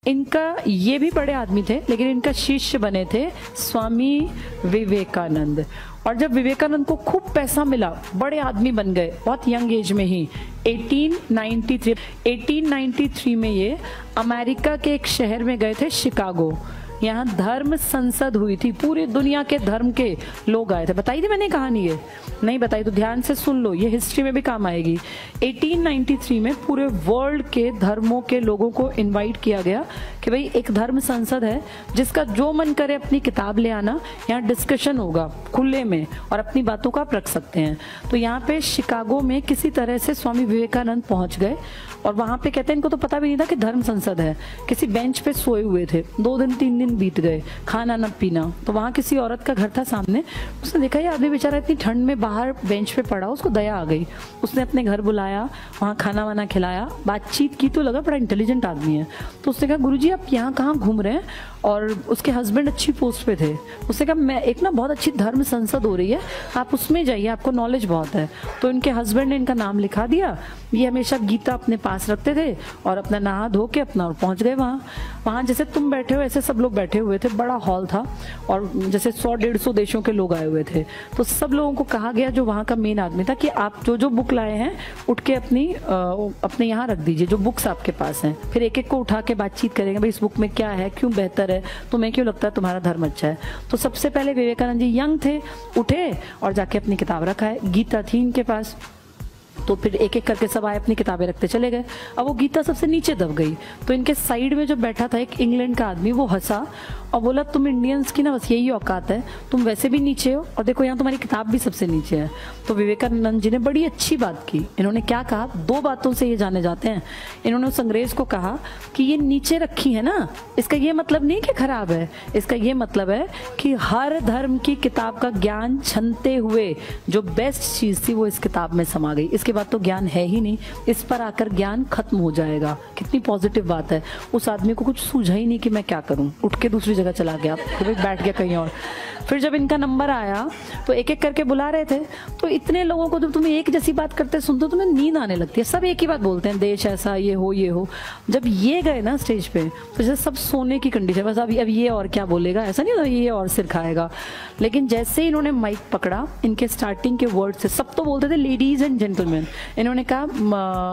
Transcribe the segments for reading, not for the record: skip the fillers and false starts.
इनका ये भी बड़े आदमी थे, लेकिन इनका शिष्य बने थे स्वामी विवेकानंद। और जब विवेकानंद को खूब पैसा मिला, बड़े आदमी बन गए बहुत यंग एज में ही। 1893 में ये अमेरिका के एक शहर में गए थे, शिकागो। यहाँ धर्म संसद हुई थी, पूरी दुनिया के धर्म के लोग आए थे। बताई थी मैंने कहानी, ये नहीं बताई तो ध्यान से सुन लो, ये हिस्ट्री में भी काम आएगी। 1893 में पूरे वर्ल्ड के धर्मों के लोगों को इनवाइट किया गया कि भाई एक धर्म संसद है, जिसका जो मन करे अपनी किताब ले आना, यहाँ डिस्कशन होगा खुले में और अपनी बातों को आप रख सकते हैं। तो यहाँ पे शिकागो में किसी तरह से स्वामी विवेकानंद पहुंच गए और वहां पे कहते हैं इनको तो पता भी नहीं था कि धर्म संसद है। किसी बेंच पे सोए हुए थे, 2 दिन 3 दिन बीत गए, खाना न पीना। तो वहां किसी औरत का घर था सामने, उसने देखा ये आदमी बेचारा इतनी ठंड में बाहर बेंच पे पड़ा, उसको दया आ गई। उसने अपने घर बुलाया, वहां खाना वाना खिलाया, बातचीत की, तो लगा बड़ा इंटेलिजेंट आदमी है। तो उसने कहा गुरुजी आप यहाँ कहाँ घूम रहे हैं? और उसके हस्बैंड अच्छी पोस्ट पे थे। उसने कहा मैं एक ना बहुत अच्छी धर्म संसद हो रही है, आप उसमें जाइए, आपको नॉलेज बहुत है। तो इनके हस्बैंड ने इनका नाम लिखा दिया। ये हमेशा गीता अपने पास रखते थे और अपना नहा धो के अपना पहुंच गए वहाँ जैसे तुम बैठे हो ऐसे सब लोग बैठे हुए थे। बड़ा हॉल था और जैसे 100-150 देशों के लोग आए हुए थे। तो सब लोगों को कहा गया, जो वहाँ का मेन आदमी था, कि आप जो जो बुक लाए हैं उठ के अपने यहाँ रख दीजिए, जो बुक्स आपके पास हैं। फिर एक एक को उठा के बातचीत करेंगे, भाई इस बुक में क्या है, क्यों बेहतर है, तुम्हें क्यों लगता है तुम्हारा धर्म अच्छा है। तो सबसे पहले विवेकानंद जी यंग थे, उठे और जाके अपनी किताब रखा है। गीता थी इनके पास। तो फिर एक एक करके सब आए, अपनी किताबें रखते चले गए। अब वो गीता सबसे नीचे दब गई, तो इनके साइड में जो बैठा था एक इंग्लैंड का आदमी, वो हंसा और बोला तुम इंडियंस की ना बस यही औकात है, तुम वैसे भी नीचे हो और देखो यहाँ तुम्हारी किताब भी सबसे नीचे है। तो विवेकानंद जी ने बड़ी अच्छी बात की। इन्होंने क्या कहा, 2 बातों से ये जाने जाते हैं। इन्होंने उस अंग्रेज को कहा कि ये नीचे रखी है ना, इसका ये मतलब नहीं कि खराब है, इसका ये मतलब है कि हर धर्म की किताब का ज्ञान छनते हुए जो बेस्ट चीज थी वो इस किताब में समा गई। इसके बाद तो ज्ञान है ही नहीं, इस पर आकर ज्ञान खत्म हो जाएगा। कितनी पॉजिटिव बात है। उस आदमी को कुछ सूझा ही नहीं कि मैं क्या करूं, उठ के दूसरी जगह चला गया, फिर बैठ गया कहीं और। फिर जब इनका नंबर आया तो एक एक करके बुला रहे थे। तो इतने लोगों को जब तुम्हें एक जैसी बात करते सुनते हो, तुम्हें नींद आने लगती है। सब एक ही बात बोलते हैं, देश ऐसा, ये हो। जब ये गए ना स्टेज पे, तो जैसे सब सोने की कंडीशन, बस अब ये और क्या बोलेगा, ऐसा नहीं होता ये और सिर खाएगा। लेकिन जैसे ही इन्होंने माइक पकड़ा, इनके स्टार्टिंग के वर्ड से सब तो बोलते थे लेडीज एंड जेंटलमैन, इन्होंने कहा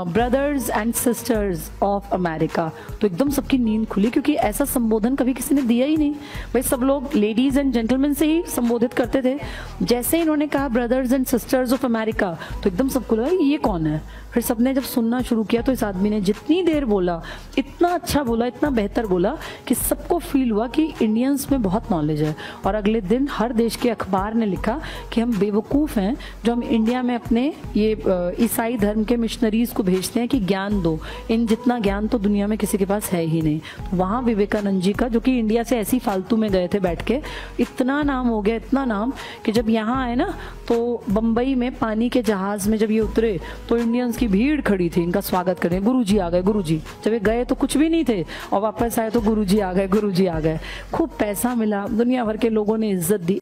brothers and sisters of America. तो एकदम सबकी नींद खुली, क्योंकि ऐसा संबोधन कभी किसी ने दिया ही नहीं। भाई सब लोग लेडीज एंड जेंटलमैन से ही संबोधित करते थे। जैसे इन्होंने कहा brothers and sisters of America, तो एकदम सबको लगा ये कौन है। फिर सबने जब सुनना शुरू किया तो इस आदमी ने जितनी देर बोला, इतना अच्छा बोला, इतना बेहतर बोला कि सबको फील हुआ कि इंडियंस में बहुत नॉलेज है। और अगले दिन हर देश के अखबार ने लिखा कि हम बेवकूफ़ हैं जो हम इंडिया में अपने ये ईसाई धर्म के मिशनरीज को भेजते हैं कि ज्ञान दो, इन जितना ज्ञान तो दुनिया में किसी के पास है ही नहीं। वहाँ विवेकानंद जी का, जो कि इंडिया से ऐसी फालतू में गए थे बैठ के, इतना नाम हो गया, इतना नाम कि जब यहाँ आए ना तो बम्बई में पानी के जहाज में जब ये उतरे तो इंडियंस की भीड़ खड़ी थी इनका स्वागत करने। गुरुजी आ गए, गुरुजी। जब ये गए तो कुछ भी नहीं थे और वापस आए तो गुरुजी आ गए, गुरुजी आ गए। खूब पैसा मिला, दुनिया भर के लोगों ने इज्जत दी।